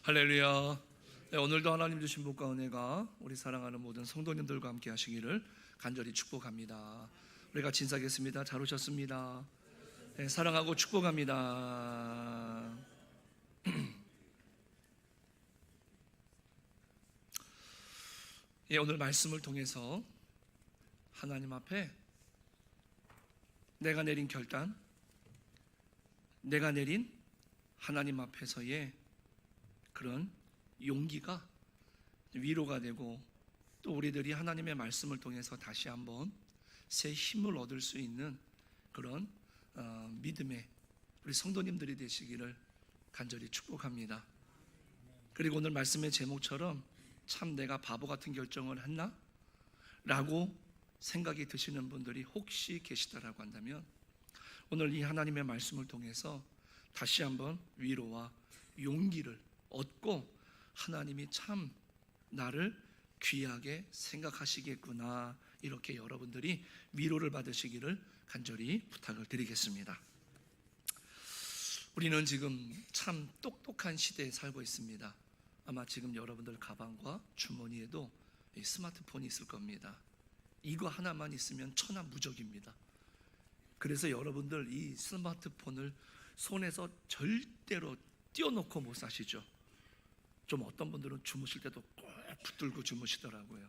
할렐루야. 네, 오늘도 하나님 주신 복과 은혜가 우리 사랑하는 모든 성도님들과 함께 하시기를 간절히 축복합니다. 우리가 인사하겠습니다. 잘 오셨습니다. 네, 사랑하고 축복합니다. 예, 오늘 말씀을 통해서 하나님 앞에 내가 내린 결단, 내가 내린 하나님 앞에서의 그런 용기가 위로가 되고, 또 우리들이 하나님의 말씀을 통해서 다시 한번 새 힘을 얻을 수 있는 그런 믿음의 우리 성도님들이 되시기를 간절히 축복합니다. 그리고 오늘 말씀의 제목처럼 참 내가 바보 같은 결정을 했나? 라고 생각이 드시는 분들이 혹시 계시다라고 한다면, 오늘 이 하나님의 말씀을 통해서 다시 한번 위로와 용기를 얻고, 하나님이 참 나를 귀하게 생각하시겠구나, 이렇게 여러분들이 위로를 받으시기를 간절히 부탁을 드리겠습니다. 우리는 지금 참 똑똑한 시대에 살고 있습니다. 아마 지금 여러분들 가방과 주머니에도 스마트폰이 있을 겁니다. 이거 하나만 있으면 천하무적입니다. 그래서 여러분들 이 스마트폰을 손에서 절대로 띄워놓고 못 사시죠. 좀 어떤 분들은 주무실 때도 꼭 붙들고 주무시더라고요.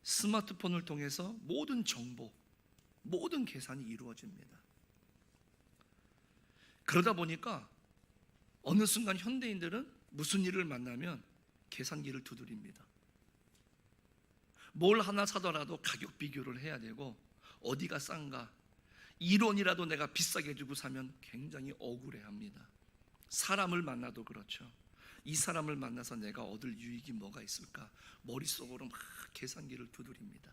스마트폰을 통해서 모든 정보, 모든 계산이 이루어집니다. 그러다 보니까 어느 순간 현대인들은 무슨 일을 만나면 계산기를 두드립니다. 뭘 하나 사더라도 가격 비교를 해야 되고, 어디가 싼가, 1원이라도 내가 비싸게 주고 사면 굉장히 억울해합니다. 사람을 만나도 그렇죠. 이 사람을 만나서 내가 얻을 유익이 뭐가 있을까, 머릿속으로 막 계산기를 두드립니다.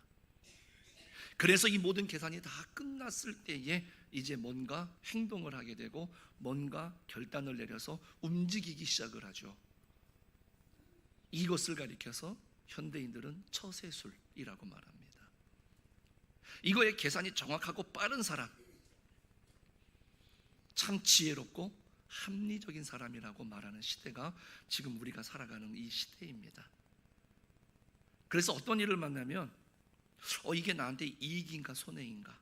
그래서 이 모든 계산이 다 끝났을 때에 이제 뭔가 행동을 하게 되고, 뭔가 결단을 내려서 움직이기 시작을 하죠. 이것을 가리켜서 현대인들은 처세술이라고 말합니다. 이거의 계산이 정확하고 빠른 사람, 참 지혜롭고 합리적인 사람이라고 말하는 시대가 지금 우리가 살아가는 이 시대입니다. 그래서 어떤 일을 만나면 이게 나한테 이익인가 손해인가,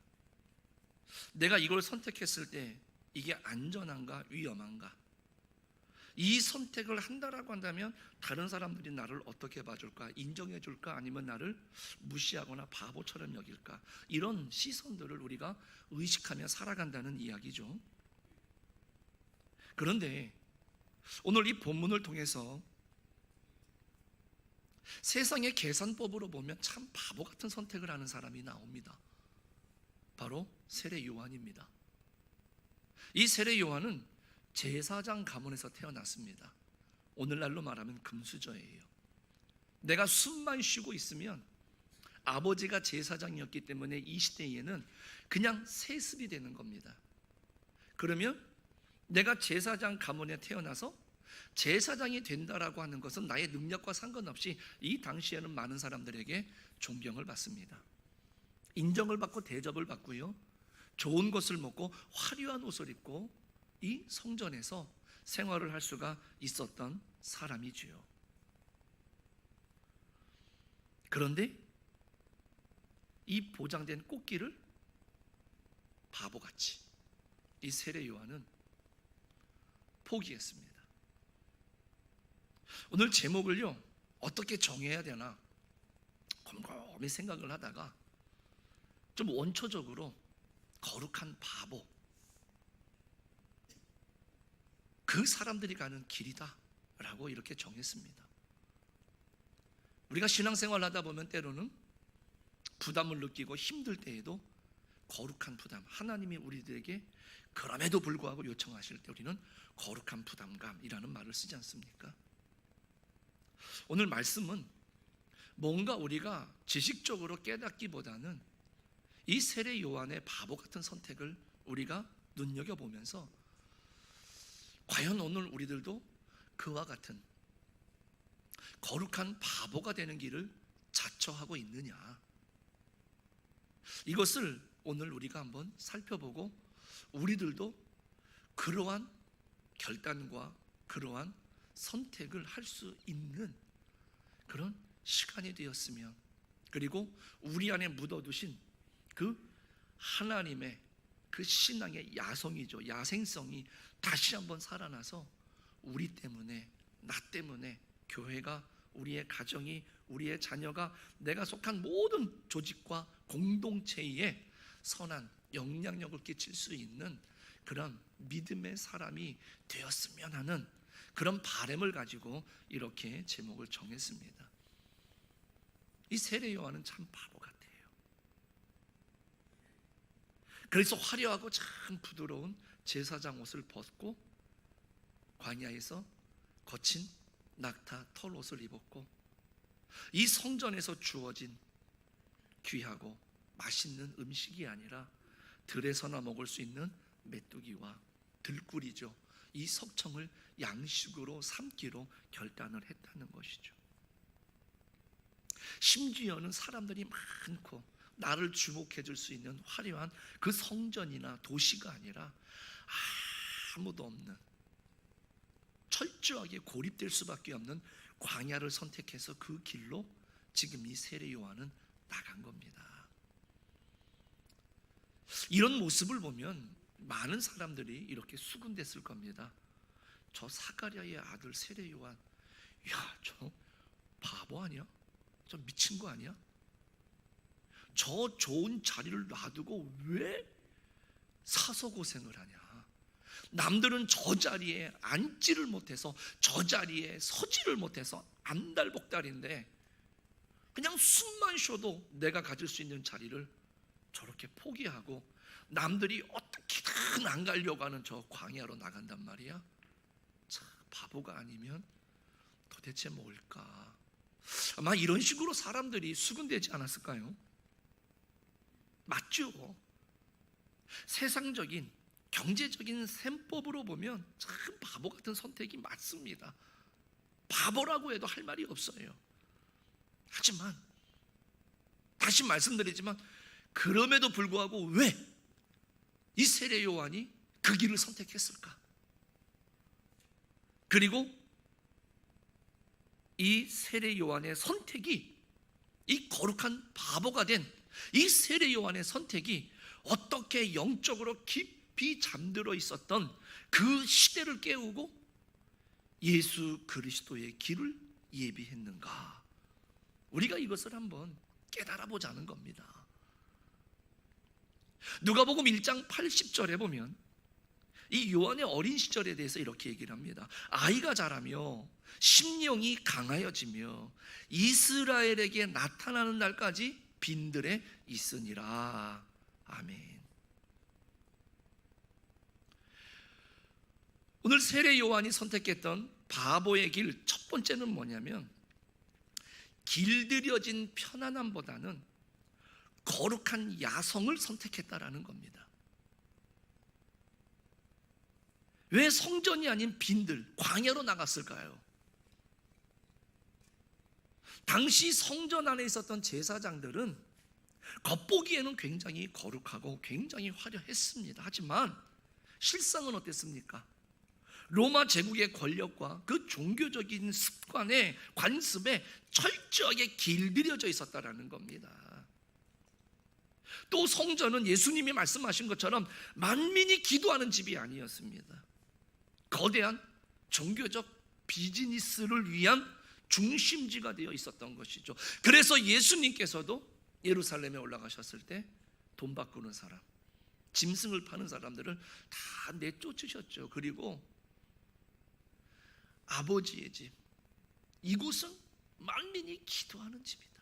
내가 이걸 선택했을 때 이게 안전한가 위험한가, 이 선택을 한다라고 한다면 다른 사람들이 나를 어떻게 봐줄까, 인정해 줄까, 아니면 나를 무시하거나 바보처럼 여길까, 이런 시선들을 우리가 의식하며 살아간다는 이야기죠. 그런데 오늘 이 본문을 통해서 세상의 계산법으로 보면 참 바보 같은 선택을 하는 사람이 나옵니다. 바로 세례 요한입니다. 이 세례 요한은 제사장 가문에서 태어났습니다. 오늘날로 말하면 금수저예요. 내가 숨만 쉬고 있으면 아버지가 제사장이었기 때문에 이 시대에는 그냥 세습이 되는 겁니다. 그러면 내가 제사장 가문에 태어나서 제사장이 된다라고 하는 것은 나의 능력과 상관없이 이 당시에는 많은 사람들에게 존경을 받습니다. 인정을 받고 대접을 받고요, 좋은 것을 먹고 화려한 옷을 입고 이 성전에서 생활을 할 수가 있었던 사람이지요. 그런데 이 보장된 꽃길을 바보같이 이 세례 요한은 포기했습니다. 오늘 제목을요, 어떻게 정해야 되나 곰곰이 생각을 하다가 좀 원초적으로 거룩한 바보, 그 사람들이 가는 길이다 라고 이렇게 정했습니다. 우리가 신앙생활을 하다 보면 때로는 부담을 느끼고 힘들 때에도 거룩한 부담, 하나님이 우리들에게 그럼에도 불구하고 요청하실 때 우리는 거룩한 부담감이라는 말을 쓰지 않습니까? 오늘 말씀은 뭔가 우리가 지식적으로 깨닫기보다는 이 세례 요한의 바보 같은 선택을 우리가 눈여겨보면서 과연 오늘 우리들도 그와 같은 거룩한 바보가 되는 길을 자처하고 있느냐, 이것을 오늘 우리가 한번 살펴보고 우리들도 그러한 결단과 그러한 선택을 할 수 있는 그런 시간이 되었으면, 그리고 우리 안에 묻어두신 그 하나님의 그 신앙의 야성이죠, 야생성이 다시 한번 살아나서 우리 때문에, 나 때문에 교회가, 우리의 가정이, 우리의 자녀가, 내가 속한 모든 조직과 공동체에 선한 영향력을 끼칠 수 있는 그런 믿음의 사람이 되었으면 하는 그런 바람을 가지고 이렇게 제목을 정했습니다. 이 세례 요한은 참 바보 같아요. 그래서 화려하고 참 부드러운 제사장 옷을 벗고 광야에서 거친 낙타 털 옷을 입었고, 이 성전에서 주어진 귀하고 맛있는 음식이 아니라 들에서나 먹을 수 있는 메뚜기와 들꿀이죠, 이 석청을 양식으로 삼기로 결단을 했다는 것이죠. 심지어는 사람들이 많고 나를 주목해 줄 수 있는 화려한 그 성전이나 도시가 아니라 아무도 없는, 철저하게 고립될 수밖에 없는 광야를 선택해서 그 길로 지금 이 세례 요한은 나간 겁니다. 이런 모습을 보면 많은 사람들이 이렇게 수군댔을 겁니다. 저 사가랴의 아들 세례 요한, 야, 저 바보 아니야? 저 미친 거 아니야? 저 좋은 자리를 놔두고 왜 사서 고생을 하냐? 남들은 저 자리에 앉지를 못해서, 저 자리에 서지를 못해서 안달복달인데 그냥 숨만 쉬어도 내가 가질 수 있는 자리를 저렇게 포기하고 남들이 어떻게든 안 가려고 하는 저 광야로 나간단 말이야. 참 바보가 아니면 도대체 뭘까? 아마 이런 식으로 사람들이 수군되지 않았을까요? 맞죠? 세상적인 경제적인 셈법으로 보면 참 바보 같은 선택이 맞습니다. 바보라고 해도 할 말이 없어요. 하지만 다시 말씀드리지만, 그럼에도 불구하고 왜 이 세례 요한이 그 길을 선택했을까? 그리고 이 세례 요한의 선택이, 이 거룩한 바보가 된 이 세례 요한의 선택이 어떻게 영적으로 깊이 잠들어 있었던 그 시대를 깨우고 예수 그리스도의 길을 예비했는가? 우리가 이것을 한번 깨달아 보자는 겁니다. 누가복음 1장 80절에 보면 이 요한의 어린 시절에 대해서 이렇게 얘기를 합니다. 아이가 자라며 심령이 강하여지며 이스라엘에게 나타나는 날까지 빈들에 있으니라. 아멘. 오늘 세례 요한이 선택했던 바보의 길, 첫 번째는 뭐냐면 길들여진 편안함보다는 거룩한 야성을 선택했다라는 겁니다. 왜 성전이 아닌 빈들, 광야로 나갔을까요? 당시 성전 안에 있었던 제사장들은 겉보기에는 굉장히 거룩하고 굉장히 화려했습니다. 하지만 실상은 어땠습니까? 로마 제국의 권력과 그 종교적인 습관에, 관습에 철저하게 길들여져 있었다라는 겁니다. 또 성전은 예수님이 말씀하신 것처럼 만민이 기도하는 집이 아니었습니다. 거대한 종교적 비즈니스를 위한 중심지가 되어 있었던 것이죠. 그래서 예수님께서도 예루살렘에 올라가셨을 때 돈 바꾸는 사람, 짐승을 파는 사람들을 다 내쫓으셨죠. 그리고 아버지의 집, 이곳은 만민이 기도하는 집이다.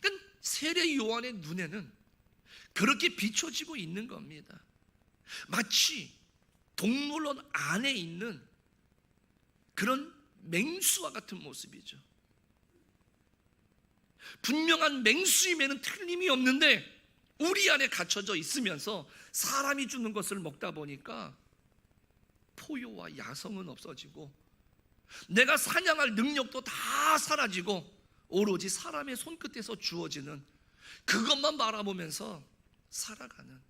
그러니까 세례 요한의 눈에는 그렇게 비춰지고 있는 겁니다. 마치 동물원 안에 있는 그런 맹수와 같은 모습이죠. 분명한 맹수임에는 틀림이 없는데 우리 안에 갇혀져 있으면서 사람이 주는 것을 먹다 보니까 포효와 야성은 없어지고 내가 사냥할 능력도 다 사라지고 오로지 사람의 손끝에서 주어지는 그것만 바라보면서 살아가는,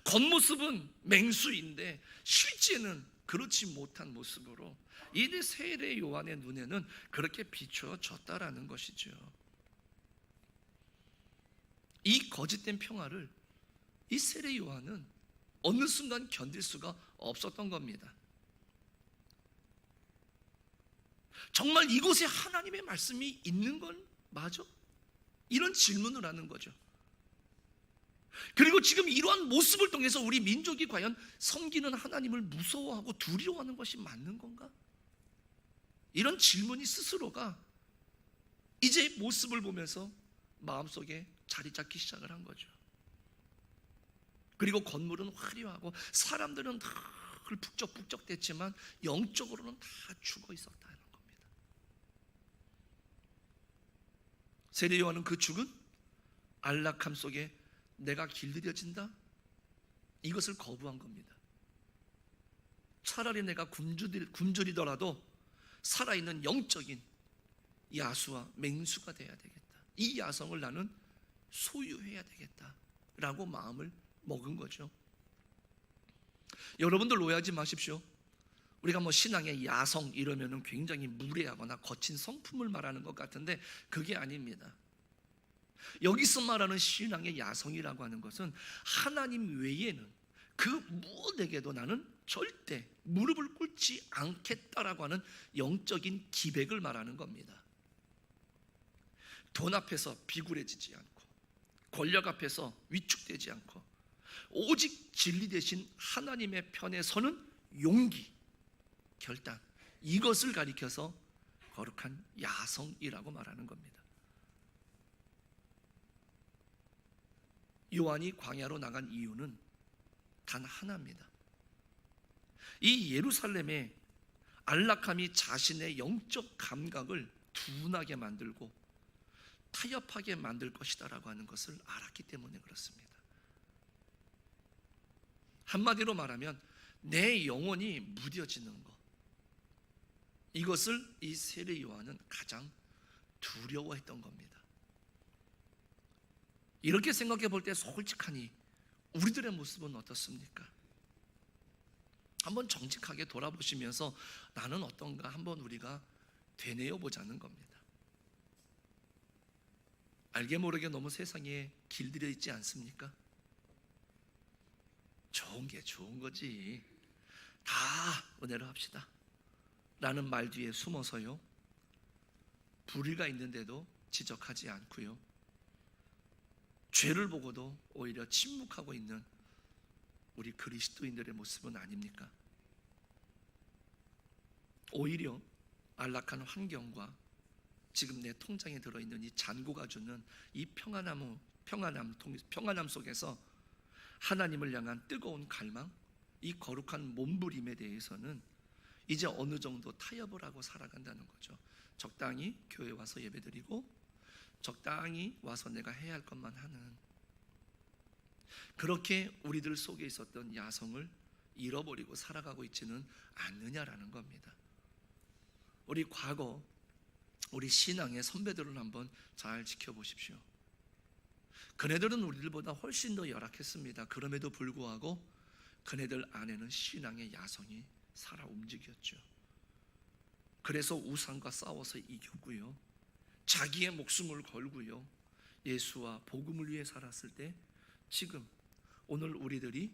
겉모습은 맹수인데 실제는 그렇지 못한 모습으로 이 세례 요한의 눈에는 그렇게 비추어졌다라는 것이죠. 이 거짓된 평화를 이 세례 요한은 어느 순간 견딜 수가 없었던 겁니다. 정말 이곳에 하나님의 말씀이 있는 건 맞아? 이런 질문을 하는 거죠. 그리고 지금 이러한 모습을 통해서 우리 민족이 과연 섬기는 하나님을 무서워하고 두려워하는 것이 맞는 건가? 이런 질문이 스스로가 이제 모습을 보면서 마음속에 자리 잡기 시작을 한 거죠. 그리고 건물은 화려하고 사람들은 다 북적북적댔지만 영적으로는 다 죽어 있었다는 겁니다. 세례 요한은 그 죽은 안락함 속에 내가 길들여진다? 이것을 거부한 겁니다. 차라리 내가 굶주리더라도 살아있는 영적인 야수와 맹수가 돼야 되겠다. 이 야성을 나는 소유해야 되겠다라고 마음을 먹은 거죠. 여러분들 오해하지 마십시오. 우리가 신앙의 야성 이러면은 굉장히 무례하거나 거친 성품을 말하는 것 같은데 그게 아닙니다. 여기서 말하는 신앙의 야성이라고 하는 것은 하나님 외에는 그 무엇에게도 나는 절대 무릎을 꿇지 않겠다라고 하는 영적인 기백을 말하는 겁니다. 돈 앞에서 비굴해지지 않고 권력 앞에서 위축되지 않고 오직 진리 대신 하나님의 편에 서는 용기, 결단, 이것을 가리켜서 거룩한 야성이라고 말하는 겁니다. 요한이 광야로 나간 이유는 단 하나입니다. 이 예루살렘의 안락함이 자신의 영적 감각을 둔하게 만들고 타협하게 만들 것이다라고 하는 것을 알았기 때문에 그렇습니다. 한마디로 말하면 내 영혼이 무뎌지는 것, 이것을 이 세례 요한은 가장 두려워했던 겁니다. 이렇게 생각해 볼 때 솔직하니 우리들의 모습은 어떻습니까? 한번 정직하게 돌아보시면서 나는 어떤가 한번 우리가 되뇌어 보자는 겁니다. 알게 모르게 너무 세상에 길들여 있지 않습니까? 좋은 게 좋은 거지. 다 은혜로 합시다 라는 말 뒤에 숨어서요, 불의가 있는데도 지적하지 않고요, 죄를 보고도 오히려 침묵하고 있는 우리 그리스도인들의 모습은 아닙니까? 오히려 안락한 환경과 지금 내 통장에 들어있는 이 잔고가 주는 이 평안함 속에서 하나님을 향한 뜨거운 갈망, 이 거룩한 몸부림에 대해서는 이제 어느 정도 타협을 하고 살아간다는 거죠. 적당히 교회 와서 예배드리고 적당히 와서 내가 해야 할 것만 하는, 그렇게 우리들 속에 있었던 야성을 잃어버리고 살아가고 있지는 않느냐라는 겁니다. 우리 과거 우리 신앙의 선배들을 한번 잘 지켜보십시오. 그네들은 우리들보다 훨씬 더 열악했습니다. 그럼에도 불구하고 그네들 안에는 신앙의 야성이 살아 움직였죠. 그래서 우상과 싸워서 이겼고요, 자기의 목숨을 걸고요, 예수와 복음을 위해 살았을 때 지금 오늘 우리들이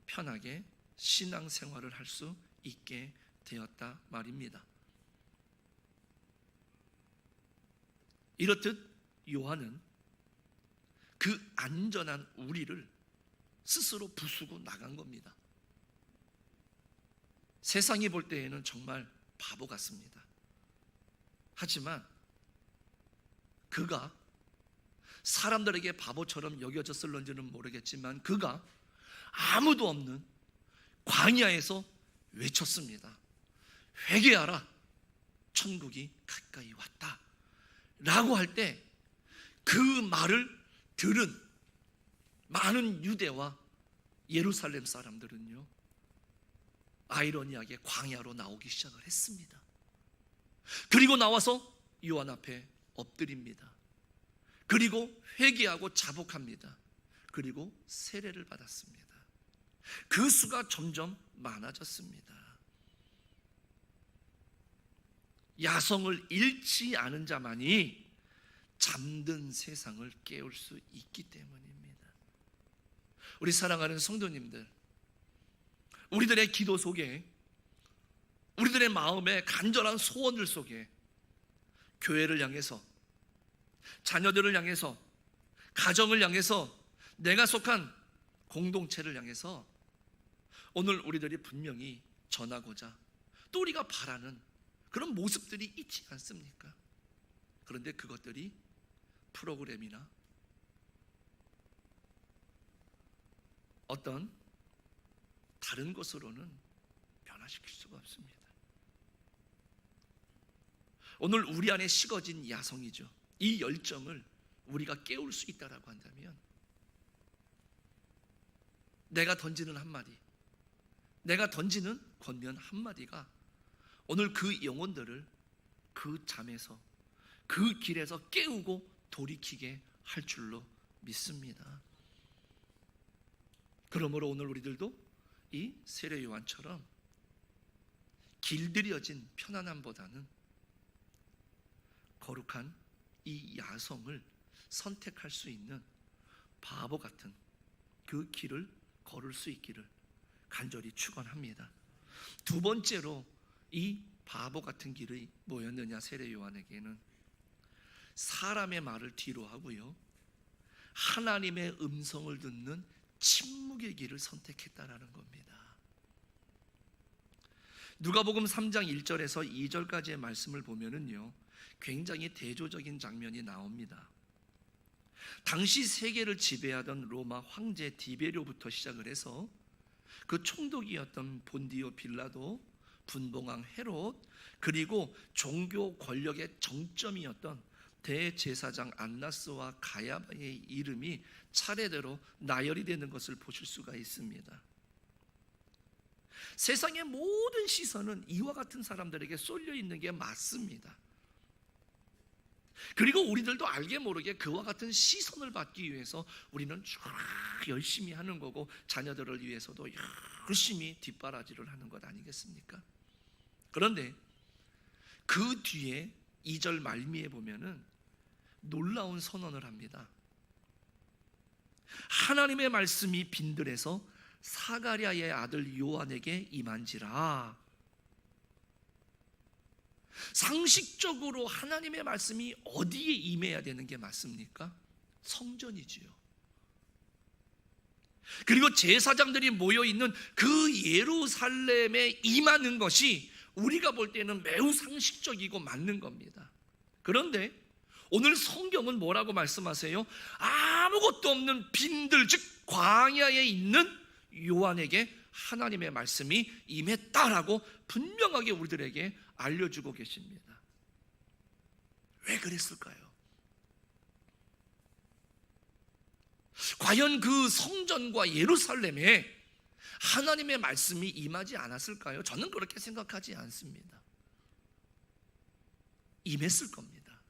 편하게 신앙생활을 할 수 있게 되었다 말입니다. 이렇듯 요한은 그 안전한 우리를 스스로 부수고 나간 겁니다. 세상이 볼 때에는 정말 바보 같습니다. 하지만 그가 사람들에게 바보처럼 여겨졌을런지는 모르겠지만 그가 아무도 없는 광야에서 외쳤습니다. 회개하라, 천국이 가까이 왔다 라고 할 때 그 말을 들은 많은 유대와 예루살렘 사람들은요, 아이러니하게 광야로 나오기 시작을 했습니다. 그리고 나와서 요한 앞에 엎드립니다. 그리고 회개하고 자복합니다. 그리고 세례를 받았습니다. 그 수가 점점 많아졌습니다. 야성을 잃지 않은 자만이 잠든 세상을 깨울 수 있기 때문입니다. 우리 사랑하는 성도님들, 우리들의 기도 속에, 우리들의 마음에 간절한 소원들 속에 교회를 향해서, 자녀들을 향해서, 가정을 향해서, 내가 속한 공동체를 향해서 오늘 우리들이 분명히 전하고자 또 우리가 바라는 그런 모습들이 있지 않습니까? 그런데 그것들이 프로그램이나 어떤 다른 것으로는 변화시킬 수가 없습니다. 오늘 우리 안에 식어진 야성이죠. 이 열정을 우리가 깨울 수 있다라고 한다면 내가 던지는 한마디, 내가 던지는 권면 한마디가 오늘 그 영혼들을 그 잠에서, 그 길에서 깨우고 돌이키게 할 줄로 믿습니다. 그러므로 오늘 우리들도 이 세례 요한처럼 길들여진 편안함보다는 거룩한 이 야성을 선택할 수 있는 바보 같은 그 길을 걸을 수 있기를 간절히 축원합니다. 두 번째로 이 바보 같은 길이 뭐였느냐? 세례 요한에게는 사람의 말을 뒤로 하고요, 하나님의 음성을 듣는 침묵의 길을 선택했다라는 겁니다. 누가복음 3장 1절에서 2절까지의 말씀을 보면은요, 굉장히 대조적인 장면이 나옵니다. 당시 세계를 지배하던 로마 황제 디베료부터 시작을 해서 그 총독이었던 본디오 빌라도, 분봉왕 헤롯, 그리고 종교 권력의 정점이었던 대제사장 안나스와 가야바의 이름이 차례대로 나열이 되는 것을 보실 수가 있습니다. 세상의 모든 시선은 이와 같은 사람들에게 쏠려 있는 게 맞습니다. 그리고 우리들도 알게 모르게 그와 같은 시선을 받기 위해서 우리는 쭉 열심히 하는 거고, 자녀들을 위해서도 열심히 뒷바라지를 하는 것 아니겠습니까? 그런데 그 뒤에 2절 말미에 보면은 놀라운 선언을 합니다. 하나님의 말씀이 빈들에서 사가랴의 아들 요한에게 임한지라. 상식적으로 하나님의 말씀이 어디에 임해야 되는 게 맞습니까? 성전이지요. 그리고 제사장들이 모여있는 그 예루살렘에 임하는 것이 우리가 볼 때는 매우 상식적이고 맞는 겁니다. 그런데 오늘 성경은 뭐라고 말씀하세요? 아무것도 없는 빈들, 즉 광야에 있는 요한에게 하나님의 말씀이 임했다라고 분명하게 우리들에게 알려주고 계십니다. 왜 그랬을까요? 과연 그 성전과 예루살렘에 하나님의 말씀이 임하지 않았을까요? 저는 그렇게 생각하지 않습니다. 임했을 겁니다.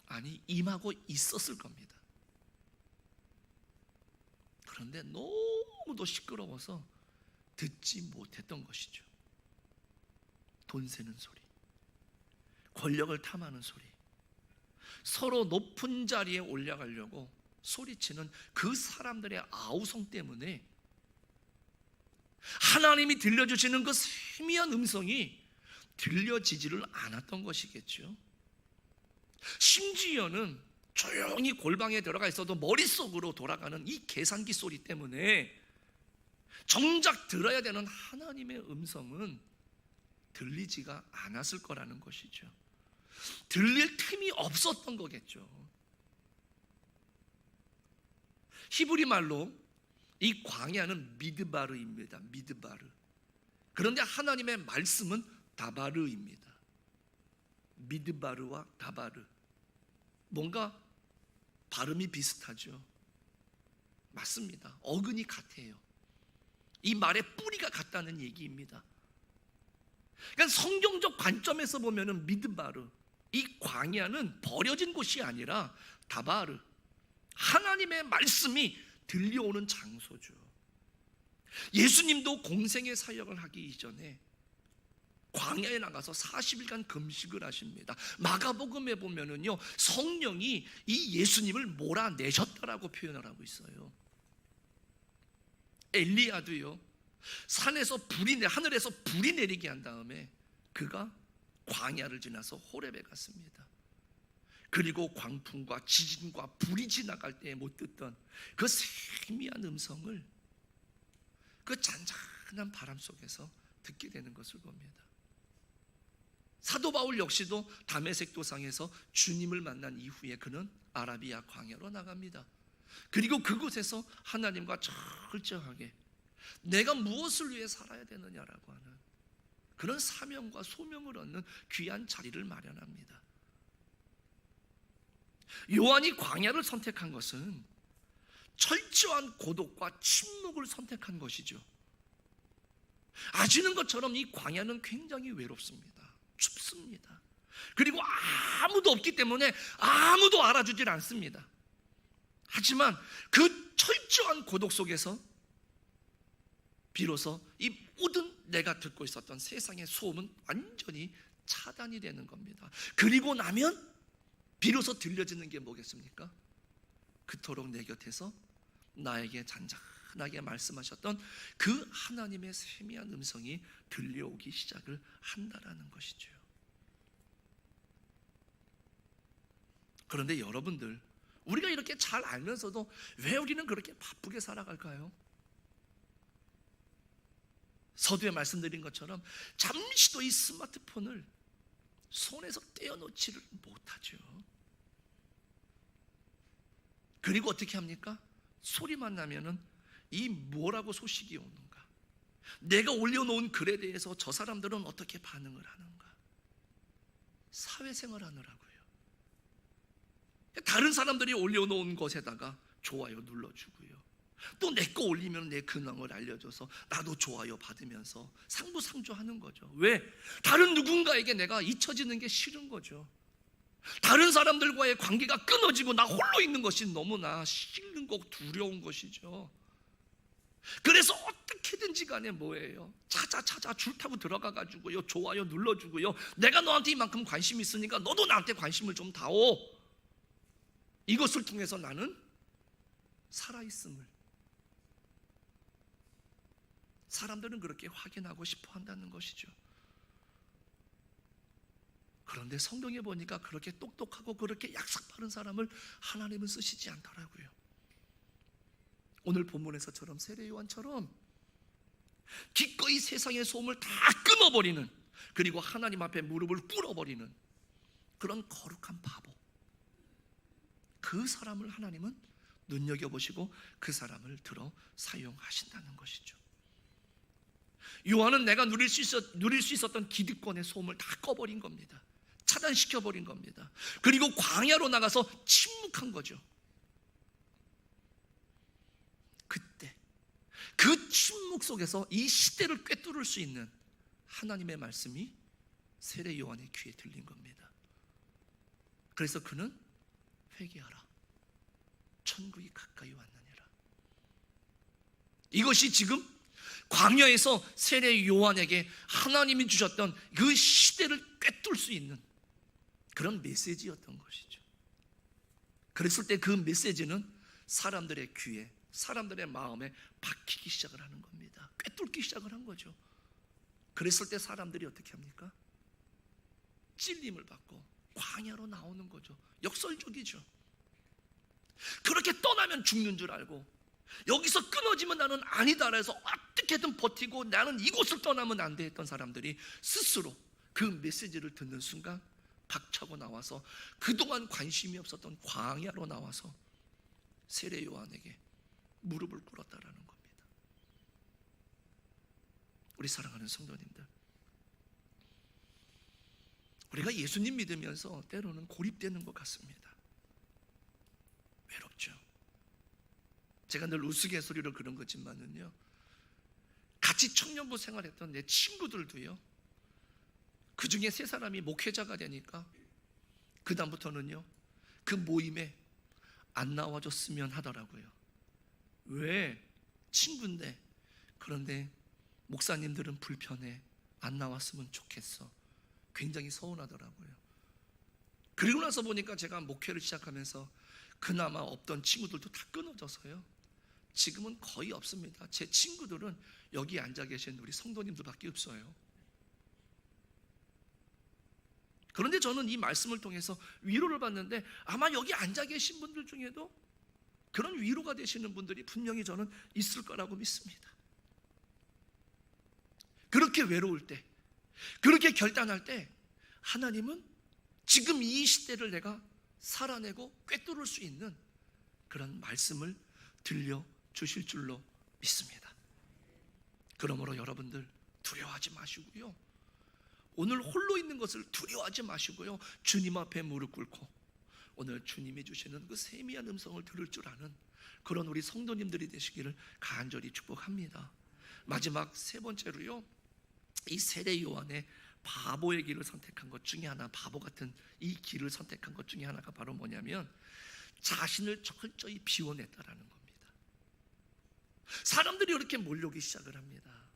아니, 임하고 있었을 겁니다. 그런데 너무도 시끄러워서 듣지 못했던 것이죠. 돈 세는 소리, 권력을 탐하는 소리, 서로 높은 자리에 올라가려고 소리치는 그 사람들의 아우성 때문에 하나님이 들려주시는 그 세미한 음성이 들려지지를 않았던 것이겠죠. 심지어는 조용히 골방에 들어가 있어도 머릿속으로 돌아가는 이 계산기 소리 때문에 정작 들어야 되는 하나님의 음성은 들리지가 않았을 거라는 것이죠. 들릴 틈이 없었던 거겠죠. 히브리 말로 이 광야는 미드바르입니다. 미드바르. 그런데 하나님의 말씀은 다바르입니다. 미드바르와 다바르, 뭔가 발음이 비슷하죠. 맞습니다. 어근이 같아요. 이 말의 뿌리가 같다는 얘기입니다. 그러니까 성경적 관점에서 보면은 미드바르, 이 광야는 버려진 곳이 아니라 다바르, 하나님의 말씀이 들려오는 장소죠. 예수님도 공생의 사역을 하기 이전에 광야에 나가서 40일간 금식을 하십니다. 마가복음에 보면은요, 성령이 이 예수님을 몰아내셨다라고 표현을 하고 있어요. 엘리야도요, 하늘에서 불이 내리게 한 다음에 그가 광야를 지나서 호렙에 갔습니다. 그리고 광풍과 지진과 불이 지나갈 때에 못 듣던 그 세미한 음성을 그 잔잔한 바람 속에서 듣게 되는 것을 봅니다. 사도 바울 역시도 다메섹 도상에서 주님을 만난 이후에 그는 아라비아 광야로 나갑니다. 그리고 그곳에서 하나님과 철저하게 내가 무엇을 위해 살아야 되느냐라고 하는 그런 사명과 소명을 얻는 귀한 자리를 마련합니다. 요한이 광야를 선택한 것은 철저한 고독과 침묵을 선택한 것이죠. 아시는 것처럼 이 광야는 굉장히 외롭습니다. 춥습니다. 그리고 아무도 없기 때문에 아무도 알아주질 않습니다. 하지만 그 철저한 고독 속에서 비로소 이 모든 내가 듣고 있었던 세상의 소음은 완전히 차단이 되는 겁니다. 그리고 나면 비로소 들려지는 게 뭐겠습니까? 그토록 내 곁에서 나에게 잔잔하게 말씀하셨던 그 하나님의 세미한 음성이 들려오기 시작을 한다라는 것이죠. 그런데 여러분들, 우리가 이렇게 잘 알면서도 왜 우리는 그렇게 바쁘게 살아갈까요? 서두에 말씀드린 것처럼 잠시도 이 스마트폰을 손에서 떼어놓지를 못하죠. 그리고 어떻게 합니까? 소리만 나면은 이 뭐라고 소식이 오는가? 내가 올려놓은 글에 대해서 저 사람들은 어떻게 반응을 하는가? 사회생활 하느라고요. 다른 사람들이 올려놓은 것에다가 좋아요 눌러주고요. 또 내 거 올리면 내 근황을 알려줘서 나도 좋아요 받으면서 상부상조하는 거죠. 왜? 다른 누군가에게 내가 잊혀지는 게 싫은 거죠. 다른 사람들과의 관계가 끊어지고 나 홀로 있는 것이 너무나 싫은 거, 두려운 것이죠. 그래서 어떻게든지 간에 뭐예요? 찾아 줄 타고 들어가가지고요, 좋아요 눌러주고요, 내가 너한테 이만큼 관심 있으니까 너도 나한테 관심을 좀 다오. 이것을 통해서 나는 살아있음을 사람들은 그렇게 확인하고 싶어 한다는 것이죠. 그런데 성경에 보니까 그렇게 똑똑하고 그렇게 약삭 빠른 사람을 하나님은 쓰시지 않더라고요. 오늘 본문에서처럼 세례 요한처럼 기꺼이 세상의 소음을 다 끊어버리는, 그리고 하나님 앞에 무릎을 꿇어버리는 그런 거룩한 바보, 그 사람을 하나님은 눈여겨보시고 그 사람을 들어 사용하신다는 것이죠. 요한은 내가 누릴 수 있었던 기득권의 소음을 다 꺼버린 겁니다. 차단시켜버린 겁니다. 그리고 광야로 나가서 침묵한 거죠. 그때 그 침묵 속에서 이 시대를 꿰뚫을 수 있는 하나님의 말씀이 세례 요한의 귀에 들린 겁니다. 그래서 그는 회개하라, 천국이 가까이 왔느니라. 이것이 지금 광야에서 세례 요한에게 하나님이 주셨던 그 시대를 꿰뚫을 수 있는 그런 메시지였던 것이죠. 그랬을 때 그 메시지는 사람들의 귀에, 사람들의 마음에 박히기 시작을 하는 겁니다. 꿰뚫기 시작을 한 거죠. 그랬을 때 사람들이 어떻게 합니까? 찔림을 받고 광야로 나오는 거죠. 역설적이죠. 그렇게 떠나면 죽는 줄 알고 여기서 끊어지면 나는 아니다 해서 어떻게든 버티고 나는 이곳을 떠나면 안 돼 했던 사람들이 스스로 그 메시지를 듣는 순간 박차고 나와서 그동안 관심이 없었던 광야로 나와서 세례 요한에게 무릎을 꿇었다라는 겁니다. 우리 사랑하는 성도님들, 우리가 예수님 믿으면서 때로는 고립되는 것 같습니다. 외롭죠. 제가 늘 우스갯소리로 그런 거지만은요, 같이 청년부 생활했던 내 친구들도요, 그 중에 3사람이 목회자가 되니까 그 다음부터는요, 그 모임에 안 나와줬으면 하더라고요. 왜? 친구인데. 그런데 목사님들은 불편해. 안 나왔으면 좋겠어. 굉장히 서운하더라고요. 그리고 나서 보니까 제가 목회를 시작하면서 그나마 없던 친구들도 다 끊어져서요, 지금은 거의 없습니다. 제 친구들은 여기 앉아 계신 우리 성도님들밖에 없어요. 그런데 저는 이 말씀을 통해서 위로를 받는데, 아마 여기 앉아 계신 분들 중에도 그런 위로가 되시는 분들이 분명히 저는 있을 거라고 믿습니다. 그렇게 외로울 때, 그렇게 결단할 때 하나님은 지금 이 시대를 내가 살아내고 꿰뚫을 수 있는 그런 말씀을 들려주실 줄로 믿습니다. 그러므로 여러분들 두려워하지 마시고요, 오늘 홀로 있는 것을 두려워하지 마시고요, 주님 앞에 무릎 꿇고 오늘 주님이 주시는 그 세미한 음성을 들을 줄 아는 그런 우리 성도님들이 되시기를 간절히 축복합니다. 마지막 세 번째로요, 이 세례 요한의 바보의 길을 선택한 것 중에 하나, 바보 같은 이 길을 선택한 것 중에 하나가 바로 뭐냐면 자신을 철저히 비워냈다라는 겁니다. 사람들이 이렇게 몰려오기 시작을 합니다.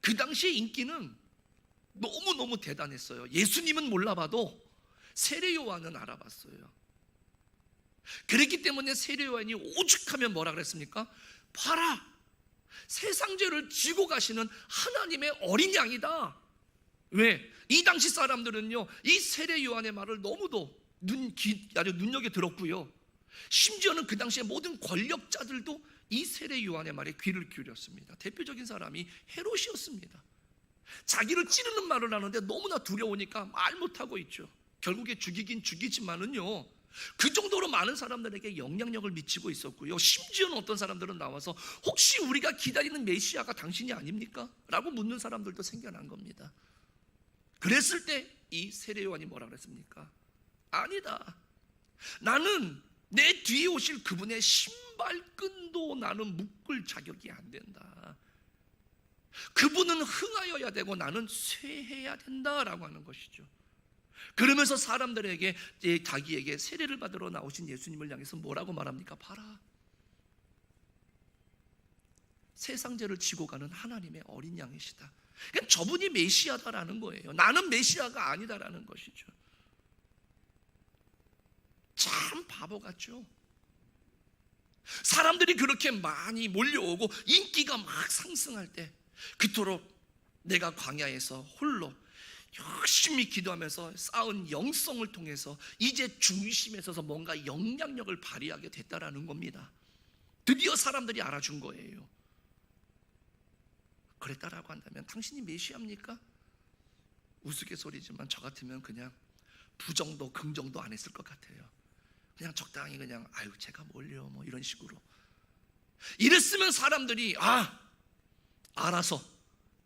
그 당시의 인기는 너무너무 대단했어요. 예수님은 몰라봐도 세례 요한은 알아봤어요. 그랬기 때문에 세례 요한이 오죽하면 뭐라 그랬습니까? 봐라, 세상 죄를 지고 가시는 하나님의 어린 양이다. 왜? 이 당시 사람들은요, 이 세례 요한의 말을 너무도 아주 눈여겨 들었고요, 심지어는 그 당시에 모든 권력자들도 이 세례 요한의 말에 귀를 기울였습니다. 대표적인 사람이 헤롯이었습니다. 자기를 찌르는 말을 하는데 너무나 두려우니까 말 못하고 있죠. 결국에 죽이긴 죽이지만은요, 그 정도로 많은 사람들에게 영향력을 미치고 있었고요, 심지어는 어떤 사람들은 나와서 혹시 우리가 기다리는 메시아가 당신이 아닙니까? 라고 묻는 사람들도 생겨난 겁니다. 그랬을 때 이 세례 요한이 뭐라 그랬습니까? 아니다, 나는 내 뒤에 오실 그분의 신발끈도 나는 묶을 자격이 안 된다. 그분은 흥하여야 되고 나는 쇠해야 된다라고 하는 것이죠. 그러면서 사람들에게, 자기에게 세례를 받으러 나오신 예수님을 향해서 뭐라고 말합니까? 봐라, 세상 죄를 지고 가는 하나님의 어린 양이시다. 그러니까 저분이 메시아다라는 거예요. 나는 메시아가 아니다라는 것이죠. 참 바보 같죠? 사람들이 그렇게 많이 몰려오고 인기가 막 상승할 때, 그토록 내가 광야에서 홀로 열심히 기도하면서 쌓은 영성을 통해서 이제 중심에 서서 뭔가 영향력을 발휘하게 됐다라는 겁니다. 드디어 사람들이 알아준 거예요. 그랬다라고 한다면 당신이 메시아입니까? 우스갯소리지만 저 같으면 그냥 부정도 긍정도 안 했을 것 같아요. 그냥 적당히 그냥 아유 제가 뭘요 뭐 이런 식으로 이랬으면 사람들이 알아서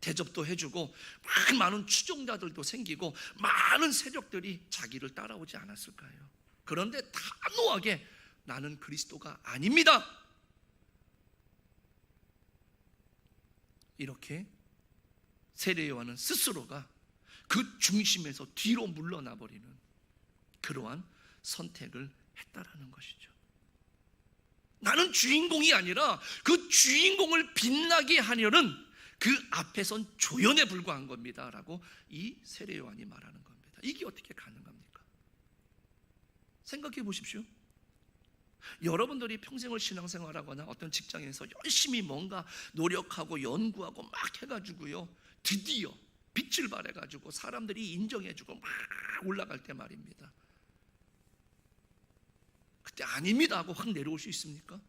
대접도 해주고 막 많은 추종자들도 생기고 많은 세력들이 자기를 따라오지 않았을까요? 그런데 단호하게 나는 그리스도가 아닙니다, 이렇게 세례 요한은 스스로가 그 중심에서 뒤로 물러나 버리는 그러한 선택을 했다라는 것이죠. 나는 주인공이 아니라 그 주인공을 빛나게 하려는 그 앞에선 조연에 불과한 겁니다 라고 이 세례 요한이 말하는 겁니다. 이게 어떻게 가능합니까? 생각해 보십시오. 여러분들이 평생을 신앙생활하거나 어떤 직장에서 열심히 뭔가 노력하고 연구하고 막 해가지고요, 드디어 빛을 발해가지고 사람들이 인정해주고 막 올라갈 때 말입니다, 그때 아닙니다 하고 확 내려올 수 있습니까?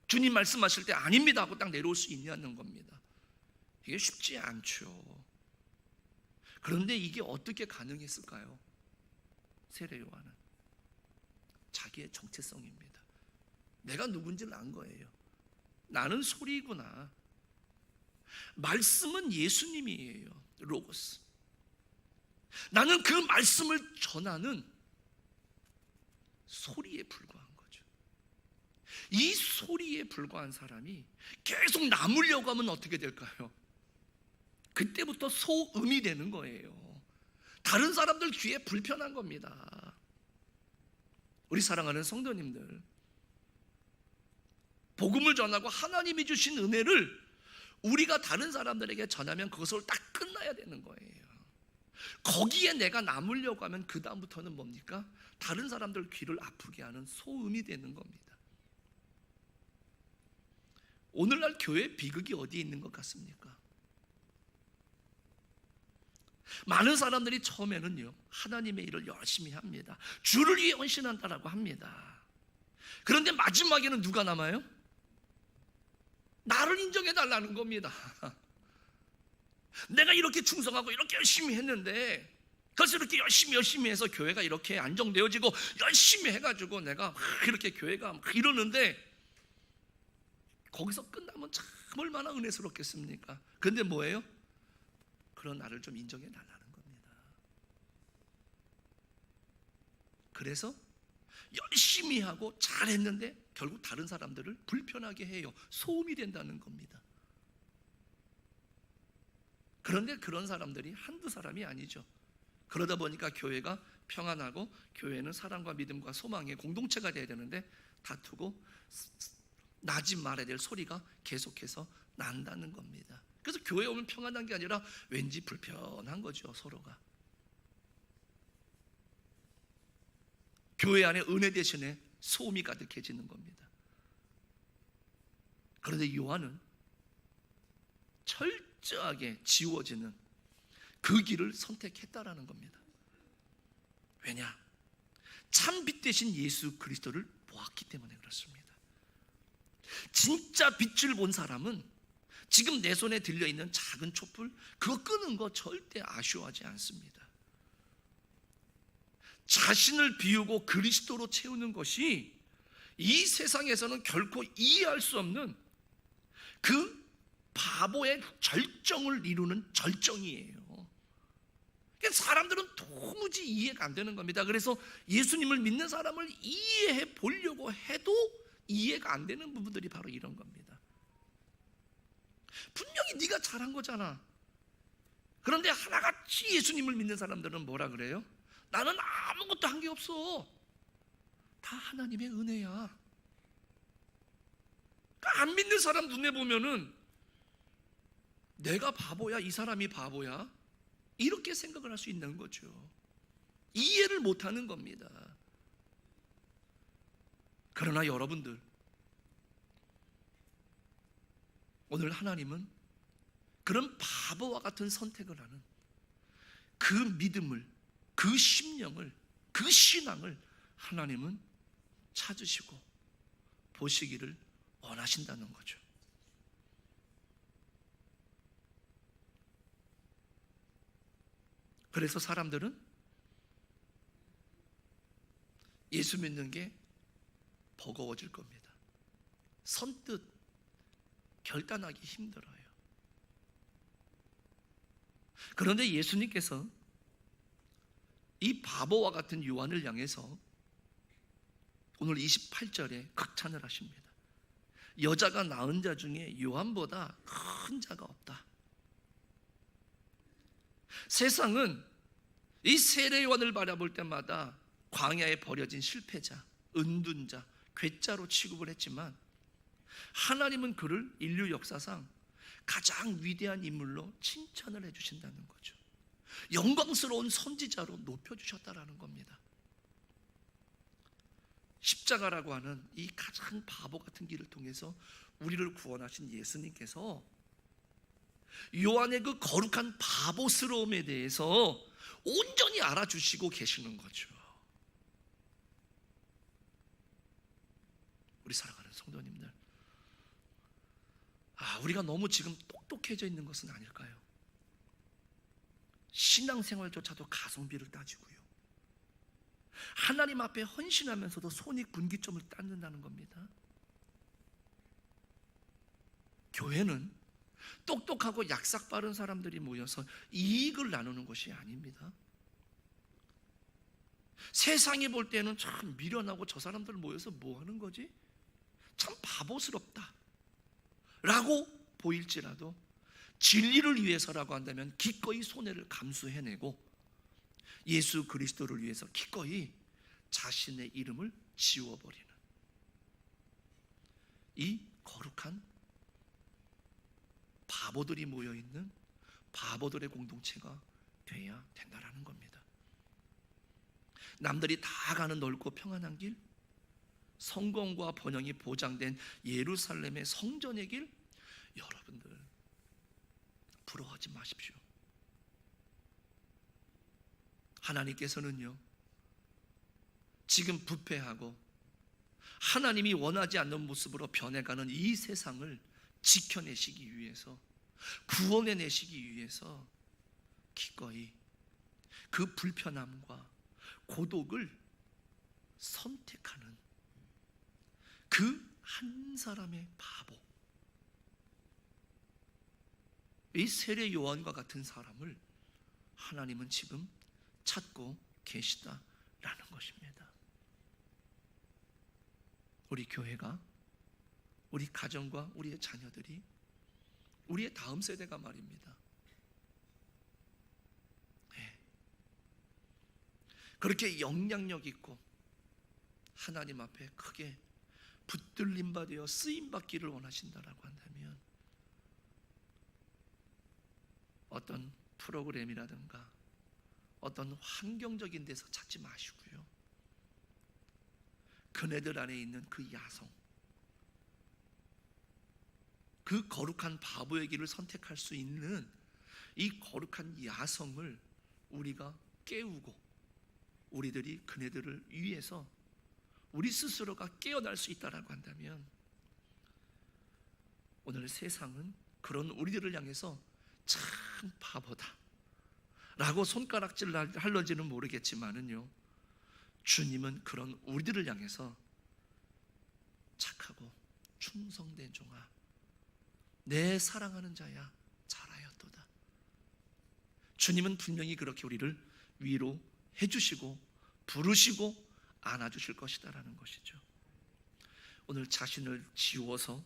주님 말씀하실 때 아닙니다 하고 딱 내려올 수 있냐는 겁니다. 이게 쉽지 않죠. 그런데 이게 어떻게 가능했을까요? 세례 요한은 자기의 정체성입니다. 내가 누군지를 안 거예요. 나는 소리구나. 말씀은 예수님이에요. 로고스. 나는 그 말씀을 전하는 소리에 불과한 거죠. 이 소리에 불과한 사람이 계속 남으려고 하면 어떻게 될까요? 그때부터 소음이 되는 거예요. 다른 사람들 귀에 불편한 겁니다. 우리 사랑하는 성도님들, 복음을 전하고 하나님이 주신 은혜를 우리가 다른 사람들에게 전하면 그것으로 딱 끝나야 되는 거예요. 거기에 내가 남으려고 하면 그 다음부터는 뭡니까? 다른 사람들 귀를 아프게 하는 소음이 되는 겁니다. 오늘날 교회 비극이 어디에 있는 것 같습니까? 많은 사람들이 처음에는요, 하나님의 일을 열심히 합니다. 주를 위해 헌신한다라고 합니다. 그런데 마지막에는 누가 남아요? 나를 인정해 달라는 겁니다. 내가 이렇게 충성하고 이렇게 열심히 했는데, 그래서 이렇게 열심히 해서 교회가 이렇게 안정되어지고 열심히 해가지고 내가 막 이렇게 교회가 막 이러는데 거기서 끝나면 참 얼마나 은혜스럽겠습니까? 그런데 뭐예요? 그런 나를 좀 인정해 달라는 겁니다. 그래서 열심히 하고 잘했는데 결국 다른 사람들을 불편하게 해요. 소음이 된다는 겁니다. 그런데 그런 사람들이 한두 사람이 아니죠. 그러다 보니까 교회가 평안하고 교회는 사랑과 믿음과 소망의 공동체가 돼야 되는데 다투고 나지 말아야 될 소리가 계속해서 난다는 겁니다. 그래서 교회에 오면 평안한 게 아니라 왠지 불편한 거죠, 서로가. 교회 안에 은혜 대신에 소음이 가득해지는 겁니다. 그런데 요한은 철저하게 지워지는 그 길을 선택했다라는 겁니다. 왜냐? 참 빛 대신 예수 그리스도를 보았기 때문에 그렇습니다. 진짜 빛을 본 사람은 지금 내 손에 들려있는 작은 촛불, 그거 끄는 거 절대 아쉬워하지 않습니다. 자신을 비우고 그리스도로 채우는 것이 이 세상에서는 결코 이해할 수 없는 그 바보의 절정을 이루는 절정이에요. 사람들은 도무지 이해가 안 되는 겁니다. 그래서 예수님을 믿는 사람을 이해해 보려고 해도 이해가 안 되는 부분들이 바로 이런 겁니다. 분명히 네가 잘한 거잖아. 그런데 하나같이 예수님을 믿는 사람들은 뭐라 그래요? 나는 아무것도 한 게 없어. 다 하나님의 은혜야. 그러니까 안 믿는 사람 눈에 보면은 내가 바보야, 이 사람이 바보야, 이렇게 생각을 할 수 있는 거죠. 이해를 못하는 겁니다. 그러나 여러분들, 오늘 하나님은 그런 바보와 같은 선택을 하는 그 믿음을, 그 심령을, 그 신앙을 하나님은 찾으시고 보시기를 원하신다는 거죠. 그래서 사람들은 예수 믿는 게 버거워질 겁니다. 선뜻 결단하기 힘들어요. 그런데 예수님께서 이 바보와 같은 요한을 향해서 오늘 28절에 극찬을 하십니다. 여자가 낳은 자 중에 요한보다 큰 자가 없다. 세상은 이 세례 요한을 바라볼 때마다 광야에 버려진 실패자, 은둔자, 괴짜로 취급을 했지만 하나님은 그를 인류 역사상 가장 위대한 인물로 칭찬을 해주신다는 거죠. 영광스러운 선지자로 높여주셨다라는 겁니다. 십자가라고 하는 이 가장 바보 같은 길을 통해서 우리를 구원하신 예수님께서 요한의 그 거룩한 바보스러움에 대해서 온전히 알아주시고 계시는 거죠. 우리 사랑하는 성도님들, 우리가 너무 지금 똑똑해져 있는 것은 아닐까요? 신앙생활조차도 가성비를 따지고요, 하나님 앞에 헌신하면서도 손익분기점을 따는다는 겁니다. 교회는 똑똑하고 약삭 빠른 사람들이 모여서 이익을 나누는 것이 아닙니다. 세상이 볼 때는 참 미련하고 저 사람들 모여서 뭐 하는 거지? 참 바보스럽다 라고 보일지라도 진리를 위해서라고 한다면 기꺼이 손해를 감수해내고 예수 그리스도를 위해서 기꺼이 자신의 이름을 지워버리는 이 거룩한 바보들이 모여있는 바보들의 공동체가 돼야 된다라는 겁니다. 남들이 다 가는 넓고 평안한 길, 성공과 번영이 보장된 예루살렘의 성전의 길, 여러분들 부러워하지 마십시오. 하나님께서는요, 지금 부패하고 하나님이 원하지 않는 모습으로 변해가는 이 세상을 지켜내시기 위해서, 구원해내시기 위해서 기꺼이 그 불편함과 고독을 선택하는 그 한 사람의 바보, 이 세례 요한과 같은 사람을 하나님은 지금 찾고 계시다라는 것입니다. 우리 교회가, 우리 가정과 우리의 자녀들이, 우리의 다음 세대가 말입니다. 네. 그렇게 영향력 있고 하나님 앞에 크게 붙들림 받아 쓰임 받기를 원하신다라고 한다면 어떤 프로그램이라든가 어떤 환경적인 데서 찾지 마시고요, 그네들 안에 있는 그 야성, 그 거룩한 바보의 길을 선택할 수 있는 이 거룩한 야성을 우리가 깨우고 우리들이 그네들을 위해서 우리 스스로가 깨어날 수 있다라고 한다면 오늘 세상은 그런 우리들을 향해서 참 바보다 라고 손가락질 할런지는 모르겠지만은요, 주님은 그런 우리들을 향해서 착하고 충성된 종아, 내 사랑하는 자야 잘하였도다. 주님은 분명히 그렇게 우리를 위로해 주시고 부르시고 안아주실 것이다라는 것이죠. 오늘 자신을 지워서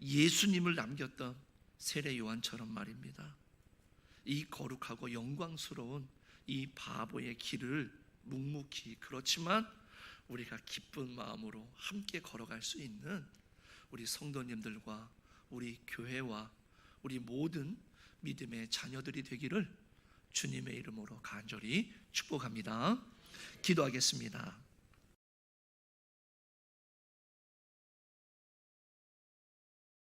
예수님을 남겼던 세례 요한처럼 말입니다, 이 거룩하고 영광스러운 이 바보의 길을 묵묵히, 그렇지만 우리가 기쁜 마음으로 함께 걸어갈 수 있는 우리 성도님들과 우리 교회와 우리 모든 믿음의 자녀들이 되기를 주님의 이름으로 간절히 축복합니다. 기도하겠습니다.